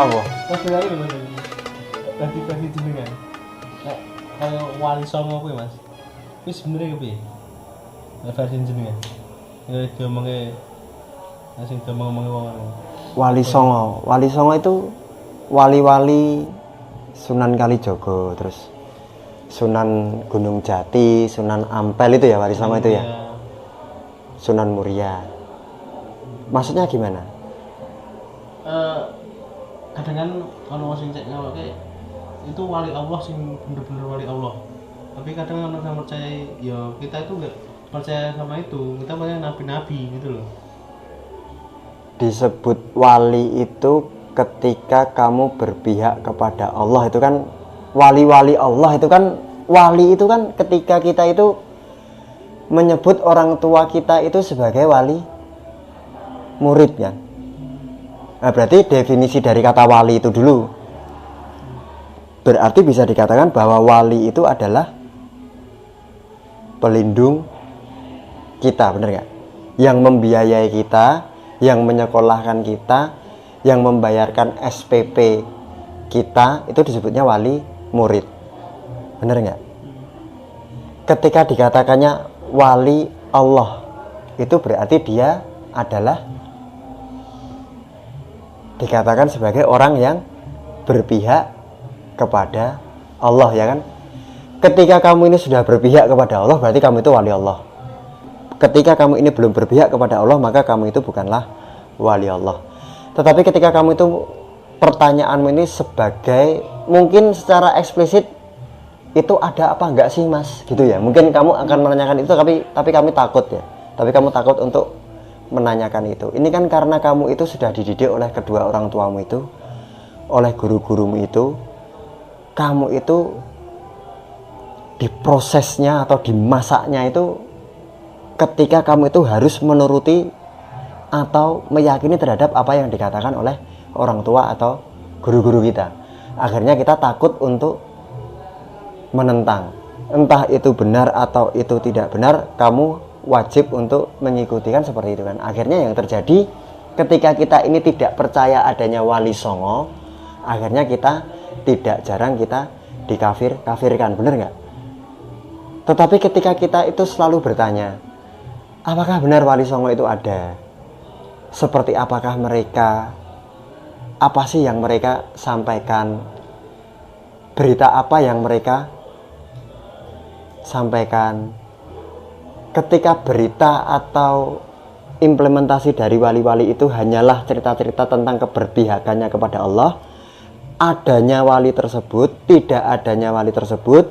Apa? Mas Ferrari lho Mas. Bagi jenengan. Nek kaya wali songo kuwi Mas. Kuwi sebenarnya kepiye? Nek versi jenengan. Ya diomonge sing diomong-omonge wong anu. Wali Songo itu wali-wali Sunan Kalijaga, terus Sunan Gunung Jati, Sunan Ampel itu ya Wali Songo itu ya. Sunan Muria. Maksudnya gimana? Kadang kan ono sing cek ngawoke itu wali Allah sing bener-bener wali Allah. Tapi kadang ono yang percaya ya kita itu enggak percaya sama itu. Kita percaya nabi-nabi gitu loh. Disebut wali itu ketika kamu berpihak kepada Allah, itu kan wali-wali Allah, itu kan wali itu kan ketika kita itu menyebut orang tua kita itu sebagai wali murid kan. Nah, berarti definisi dari kata wali itu dulu. Berarti bisa dikatakan bahwa wali itu adalah pelindung kita, benar nggak? Yang membiayai kita, yang menyekolahkan kita, yang membayarkan SPP kita, itu disebutnya wali murid. Benar nggak? Ketika dikatakannya wali Allah, itu berarti dia adalah dikatakan sebagai orang yang berpihak kepada Allah, ya kan? Ketika kamu ini sudah berpihak kepada Allah, berarti kamu itu wali Allah. Ketika kamu ini belum berpihak kepada Allah, maka kamu itu bukanlah wali Allah. Tetapi ketika kamu itu, pertanyaanmu ini sebagai, mungkin secara eksplisit itu ada apa enggak sih Mas, gitu ya. Mungkin kamu akan menanyakan itu, tapi kami takut ya. Tapi kamu takut untuk menanyakan itu. Ini kan karena kamu itu sudah dididik oleh kedua orang tuamu itu, oleh guru-gurumu itu. Kamu itu diprosesnya atau dimasaknya itu ketika kamu itu harus menuruti atau meyakini terhadap apa yang dikatakan oleh orang tua atau guru-guru kita. Akhirnya kita takut untuk menentang. Entah itu benar atau itu tidak benar, kamu wajib untuk mengikuti, kan seperti itu kan. Akhirnya yang terjadi ketika kita ini tidak percaya adanya wali songo, akhirnya kita tidak jarang kita dikafirkan, benar nggak? Tetapi ketika kita itu selalu bertanya, apakah benar wali songo itu ada? Seperti apakah mereka? Apa sih yang mereka sampaikan? Berita apa yang mereka sampaikan? Ketika berita atau implementasi dari wali-wali itu hanyalah cerita-cerita tentang keberpihakannya kepada Allah, adanya wali tersebut, tidak adanya wali tersebut,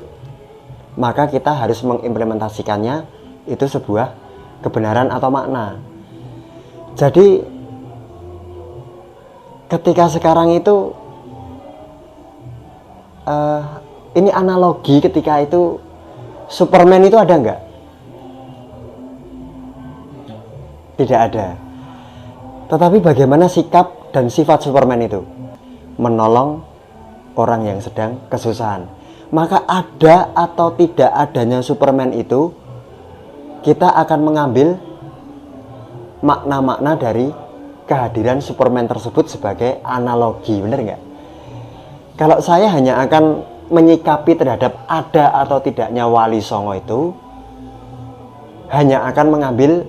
maka kita harus mengimplementasikannya itu sebuah kebenaran atau makna. Jadi ketika sekarang itu ini analogi ketika itu Superman itu ada nggak? Tidak ada. Tetapi bagaimana sikap dan sifat Superman itu? Menolong orang yang sedang kesusahan. Maka ada atau tidak adanya Superman itu, kita akan mengambil makna-makna dari kehadiran Superman tersebut sebagai analogi, benar nggak? Kalau saya hanya akan menyikapi terhadap ada atau tidaknya wali songo itu, hanya akan mengambil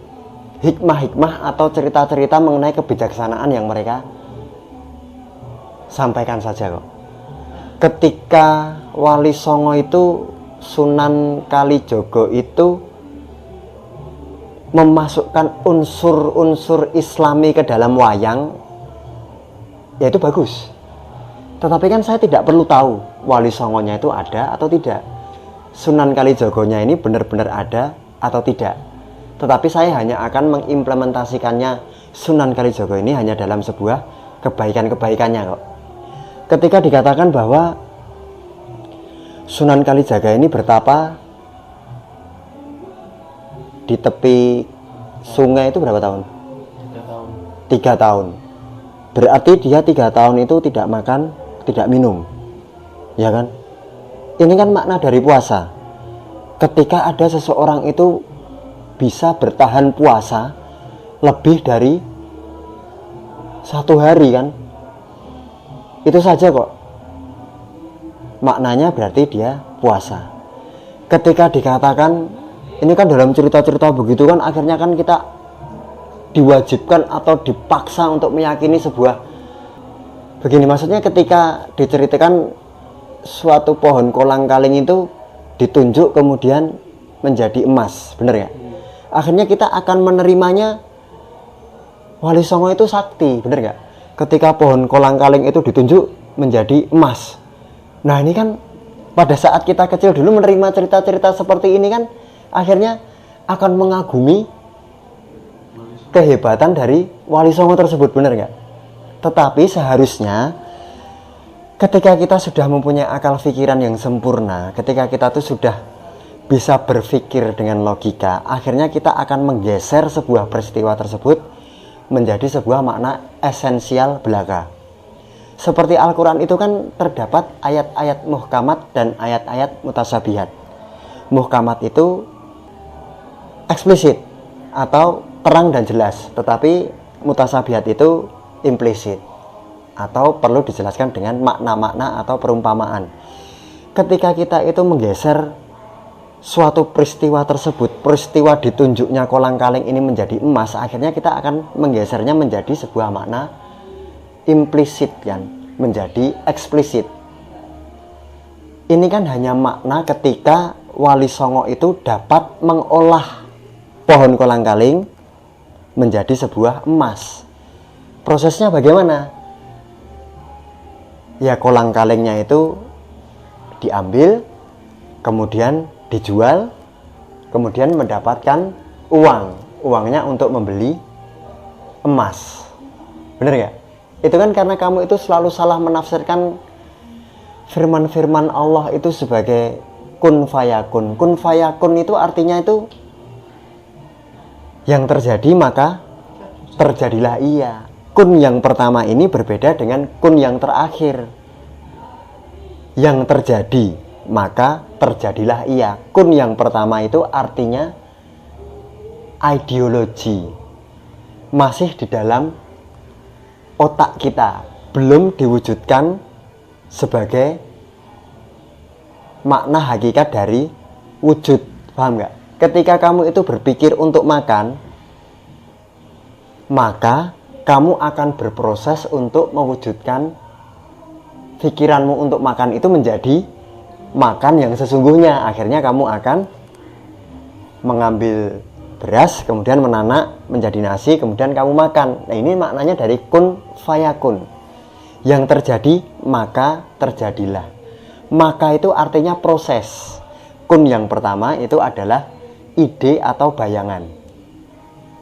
hikmah-hikmah atau cerita-cerita mengenai kebijaksanaan yang mereka sampaikan saja kok. Ketika wali songo itu, Sunan Kalijaga itu memasukkan unsur-unsur Islami ke dalam wayang, ya itu bagus. Tetapi kan saya tidak perlu tahu wali songonya itu ada atau tidak, Sunan Kalijaganya ini benar-benar ada atau tidak. Tetapi saya hanya akan mengimplementasikannya Sunan Kalijaga ini hanya dalam sebuah kebaikan-kebaikannya kok. Ketika dikatakan bahwa Sunan Kalijaga ini bertapa di tepi sungai itu berapa tahun? 3 tahun. 3 tahun. Berarti dia 3 tahun itu tidak makan, tidak minum, ya kan? Ini kan makna dari puasa. Ketika ada seseorang itu bisa bertahan puasa lebih dari 1 hari kan, Itu saja kok. Maknanya berarti dia puasa. Ketika dikatakan, ini kan dalam cerita-cerita begitu kan, akhirnya kan kita diwajibkan atau dipaksa untuk meyakini sebuah begini. Maksudnya ketika diceritakan suatu pohon kolang-kaling itu ditunjuk kemudian menjadi emas, bener ya? Akhirnya kita akan menerimanya, Wali Songo itu sakti, bener gak? Ketika pohon kolang-kaling itu ditunjuk menjadi emas. Nah ini kan pada saat kita kecil dulu menerima cerita-cerita seperti ini kan, akhirnya akan mengagumi kehebatan dari Wali Songo tersebut, bener gak? Tetapi seharusnya ketika kita sudah mempunyai akal pikiran yang sempurna, ketika kita tuh sudah bisa berpikir dengan logika, akhirnya kita akan menggeser sebuah peristiwa tersebut menjadi sebuah makna esensial belaka. Seperti Al-Quran itu kan terdapat ayat-ayat muhkamat dan ayat-ayat mutasabihat. Muhkamat itu eksplisit atau terang dan jelas, tetapi mutasabihat itu implisit atau perlu dijelaskan dengan makna-makna atau perumpamaan. Ketika kita itu menggeser suatu peristiwa tersebut, peristiwa ditunjuknya kolang-kaling ini menjadi emas, akhirnya kita akan menggesernya menjadi sebuah makna implisit kan, menjadi eksplisit. Ini kan hanya makna ketika Wali Songo itu dapat mengolah pohon kolang-kaling menjadi sebuah emas. Prosesnya bagaimana? Ya kolang-kalingnya itu diambil, kemudian dijual, kemudian mendapatkan uang. Uangnya untuk membeli emas. Bener gak? Itu kan karena kamu itu selalu salah menafsirkan firman-firman Allah itu sebagai kun fayakun. Kun fayakun itu artinya itu yang terjadi maka terjadilah ia. Kun yang pertama ini berbeda dengan kun yang terakhir. Yang terjadi maka terjadilah ia. Kun yang pertama itu artinya ideologi, masih di dalam otak kita, belum diwujudkan sebagai makna hakikat dari wujud. Paham nggak? Ketika kamu itu berpikir untuk makan, maka kamu akan berproses untuk mewujudkan pikiranmu untuk makan itu menjadi makan yang sesungguhnya. Akhirnya kamu akan mengambil beras, kemudian menanak menjadi nasi, kemudian kamu makan. Nah ini maknanya dari kun fayakun. Yang terjadi maka terjadilah. Maka itu artinya proses. Kun yang pertama itu adalah ide atau bayangan.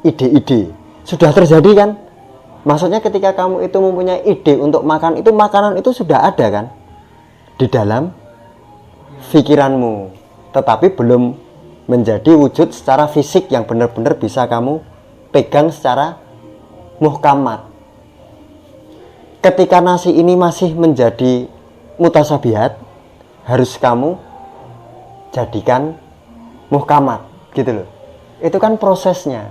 Ide-ide sudah terjadi kan? Maksudnya ketika kamu itu mempunyai ide untuk makan, itu makanan itu sudah ada kan di dalam pikiranmu, tetapi belum menjadi wujud secara fisik yang benar-benar bisa kamu pegang secara muhkamat. Ketika nasi ini masih menjadi mutasabihat, harus kamu jadikan muhkamat gitu loh. Itu kan prosesnya.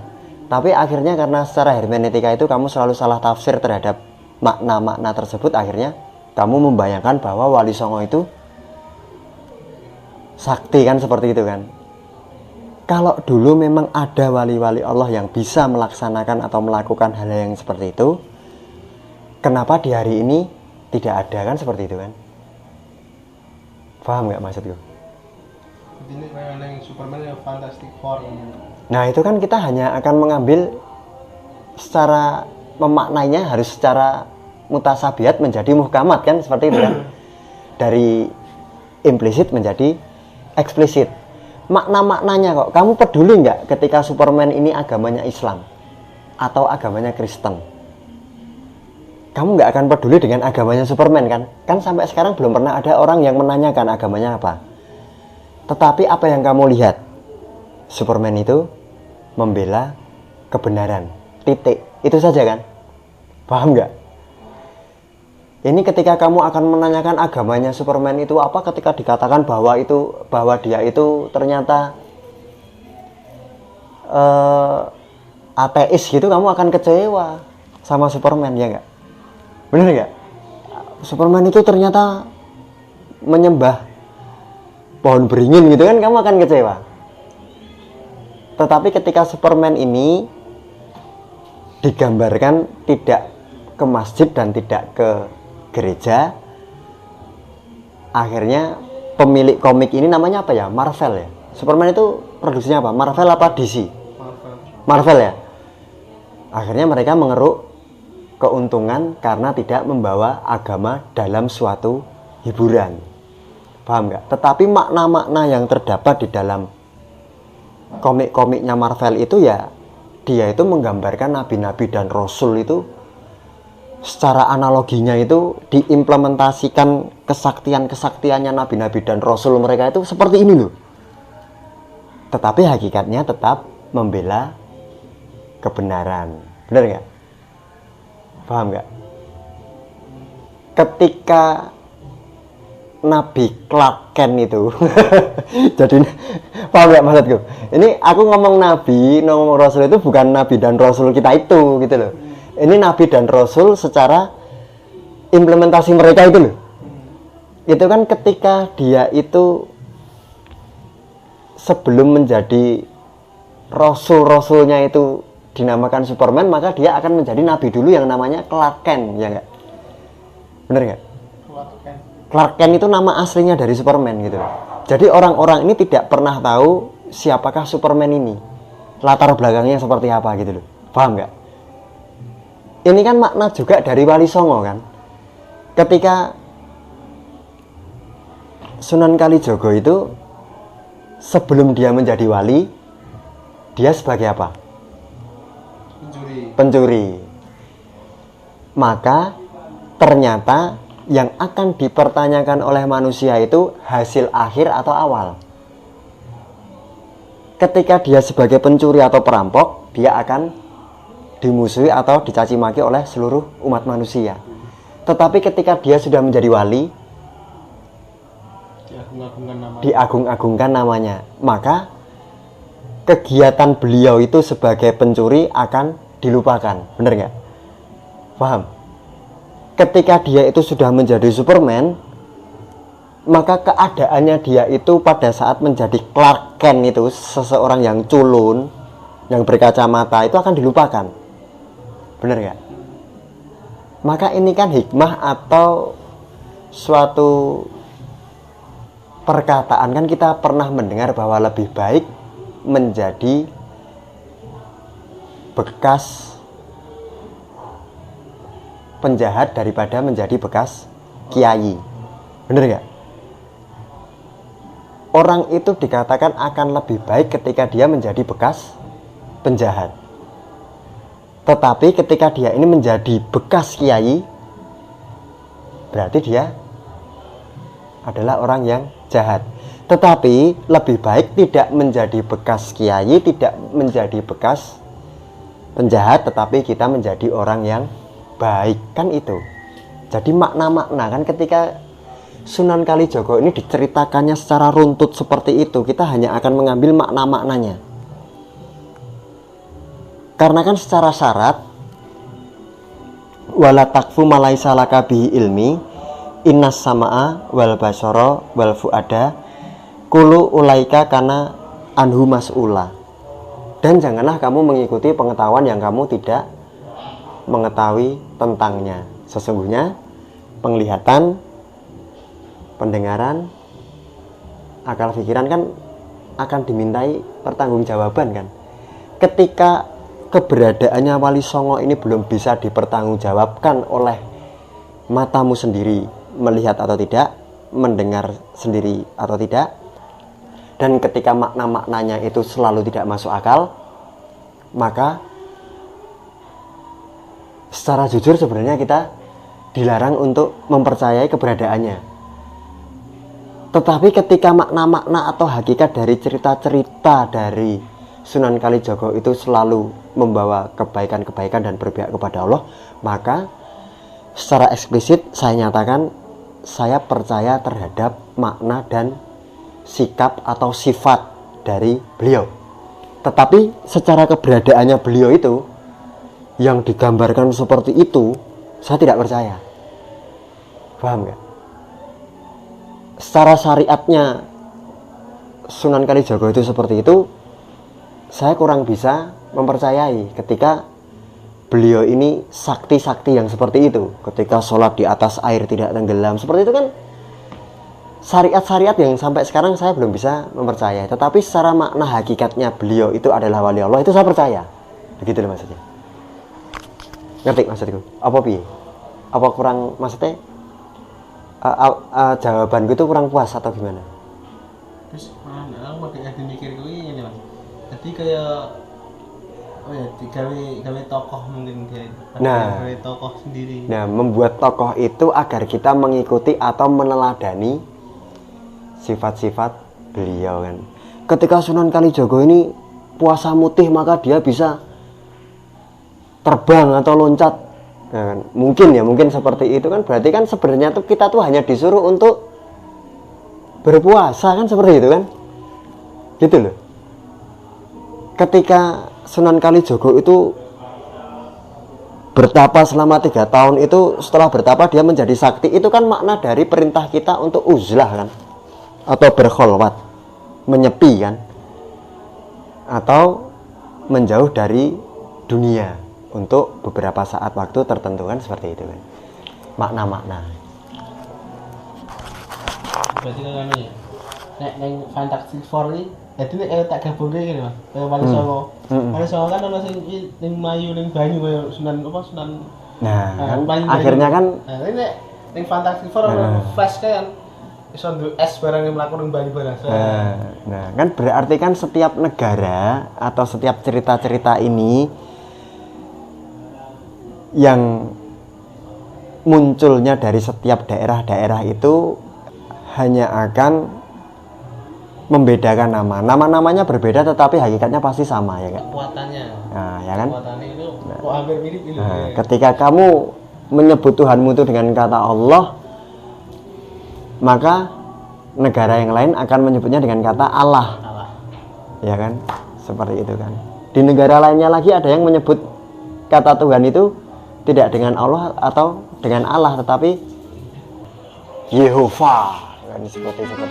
Tapi akhirnya karena secara hermeneutika itu kamu selalu salah tafsir terhadap makna-makna tersebut, akhirnya kamu membayangkan bahwa Wali Songo itu sakti kan, seperti itu kan. Kalau dulu memang ada wali-wali Allah yang bisa melaksanakan atau melakukan hal yang seperti itu, kenapa di hari ini tidak ada kan, seperti itu kan. Paham nggak maksudku? Ini kayak yang Superman yang Fantastic Four. Nah itu kan kita hanya akan mengambil secara memaknainya harus secara mutasabihat menjadi muhkamat kan, seperti itu kan. Dari implisit menjadi eksplisit. Makna-maknanya kok kamu peduli nggak ketika Superman ini agamanya Islam atau agamanya Kristen? Kamu nggak akan peduli dengan agamanya Superman kan? Kan sampai sekarang belum pernah ada orang yang menanyakan agamanya apa. Tetapi apa yang kamu lihat? Superman itu membela kebenaran, titik. Itu saja kan? Paham nggak? Ini ketika kamu akan menanyakan agamanya Superman itu apa, ketika dikatakan bahwa dia itu ternyata ateis gitu, kamu akan kecewa sama Superman, ya nggak? Bener nggak? Superman itu ternyata menyembah pohon beringin gitu kan, kamu akan kecewa. Tetapi ketika Superman ini digambarkan tidak ke masjid dan tidak ke gereja, akhirnya pemilik komik ini namanya apa ya? Marvel ya. Superman itu produksinya apa? Marvel apa DC? Marvel ya. Akhirnya mereka mengeruk keuntungan karena tidak membawa agama dalam suatu hiburan. Paham nggak? Tetapi makna-makna yang terdapat di dalam komik-komiknya Marvel itu ya, dia itu menggambarkan nabi-nabi dan rasul itu secara analoginya itu diimplementasikan kesaktian-kesaktiannya nabi-nabi dan rasul mereka itu seperti ini loh. Tetapi hakikatnya tetap membela kebenaran. Benar nggak? Paham nggak? Ketika Nabi Clark Kent itu jadi, paham nggak maksudku? Ini aku ngomong nabi, ngomong rasul itu bukan nabi dan rasul kita itu gitu loh. Ini nabi dan rasul secara implementasi mereka itu loh. Itu kan ketika dia itu sebelum menjadi rasul-rasulnya itu dinamakan Superman, maka dia akan menjadi nabi dulu yang namanya Clark Kent, ya nggak? Bener nggak? Clark Kent itu nama aslinya dari Superman gitu. Jadi orang-orang ini tidak pernah tahu siapakah Superman ini, latar belakangnya seperti apa gitu loh. Paham nggak? Ini kan makna juga dari Wali Songo kan. Ketika Sunan Kalijogo itu sebelum dia menjadi wali, dia sebagai apa? Pencuri. Maka ternyata yang akan dipertanyakan oleh manusia itu hasil akhir atau awal. Ketika dia sebagai pencuri atau perampok, dia akan dimusuhi atau dicaci maki oleh seluruh umat manusia. Tetapi ketika dia sudah menjadi wali, diagung-agungkan namanya. Maka kegiatan beliau itu sebagai pencuri akan dilupakan. Bener nggak? Paham? Ketika dia itu sudah menjadi Superman, maka keadaannya dia itu pada saat menjadi Clark Kent itu, seseorang yang culun, yang berkacamata, itu akan dilupakan. Bener nggak? Maka ini kan hikmah atau suatu perkataan, kan kita pernah mendengar bahwa lebih baik menjadi bekas penjahat daripada menjadi bekas kiai. Bener gak? Orang itu dikatakan akan lebih baik ketika dia menjadi bekas penjahat. Tetapi ketika dia ini menjadi bekas kiai, berarti dia adalah orang yang jahat. Tetapi lebih baik tidak menjadi bekas kiai, tidak menjadi bekas penjahat, tetapi kita menjadi orang yang baik, kan itu. Jadi makna-makna kan ketika Sunan Kalijogo ini diceritakannya secara runtut seperti itu, kita hanya akan mengambil makna-maknanya. Karena kan secara syarat wala takfu malaisa laka bihi ilmi innas samaa wal basara wal fuada kulu ulaika kana anhu mas'ula. Dan janganlah kamu mengikuti pengetahuan yang kamu tidak mengetahui tentangnya. Sesungguhnya penglihatan, pendengaran, akal pikiran kan akan dimintai pertanggungjawaban kan. Ketika keberadaannya Wali Songo ini belum bisa dipertanggungjawabkan oleh matamu sendiri, melihat atau tidak, mendengar sendiri atau tidak, dan ketika makna-maknanya itu selalu tidak masuk akal, maka secara jujur sebenarnya kita dilarang untuk mempercayai keberadaannya. Tetapi ketika makna-makna atau hakikat dari cerita-cerita dari Sunan Kalijogo itu selalu membawa kebaikan-kebaikan dan berpihak kepada Allah, maka secara eksplisit saya nyatakan saya percaya terhadap makna dan sikap atau sifat dari beliau. Tetapi secara keberadaannya beliau itu yang digambarkan seperti itu, saya tidak percaya. Paham nggak? Secara syariatnya Sunan Kalijaga itu seperti itu, saya kurang bisa mempercayai ketika beliau ini sakti-sakti yang seperti itu. Ketika sholat di atas air tidak tenggelam, seperti itu kan syariat-syariat yang sampai sekarang saya belum bisa mempercayai. Tetapi secara makna hakikatnya beliau itu adalah wali Allah, itu saya percaya. Begitu loh maksudnya. Ngerti maksudku? Apa piye? Apa kurang maksudnya? Jawabanku itu kurang puas atau gimana? Terus aku pakai mikir gue ini mas. Jadi kayak gawe tokoh mungkin dia. Gawe tokoh sendiri. Nah, membuat tokoh itu agar kita mengikuti atau meneladani sifat-sifat beliau kan. Ketika Sunan Kalijaga ini puasa mutih maka dia bisa terbang atau loncat. Nah, kan? Mungkin seperti itu kan, berarti kan sebenarnya tuh kita tuh hanya disuruh untuk berpuasa kan, seperti itu kan, gitu loh. Ketika Sunan Kalijaga itu bertapa selama 3 tahun itu, setelah bertapa dia menjadi sakti, itu kan makna dari perintah kita untuk uzlah kan, atau berkholwat, menyepi kan, atau menjauh dari dunia untuk beberapa saat waktu tertentu kan, seperti itu kan makna-makna. Berarti kan ya nek Fantastic Four iki dadi nek tak gabungke ngene Mas. Kaya Wali Songo. Wali Songo kan ono sing ning Melayu ning banyu kaya Sunan Kan akhirnya kan nek ning Fantastic Four ono Flash kan iso nduk es barang yang mlaku ning banyu barang. Nah, kan berarti kan setiap negara atau setiap cerita-cerita ini yang munculnya dari setiap daerah-daerah itu hanya akan membedakan nama-namanya berbeda tetapi hakikatnya pasti sama ya kan. Kekuatannya. Nah, ya kan? Kekuatannya itu kok hampir mirip gitu. Nah, ketika kamu menyebut Tuhanmu itu dengan kata Allah, maka negara yang lain akan menyebutnya dengan kata Allah. Ya kan? Seperti itu kan. Di negara lainnya lagi ada yang menyebut kata Tuhan itu tidak dengan Allah atau dengan Allah, tetapi Yehova kan, seperti itu kan.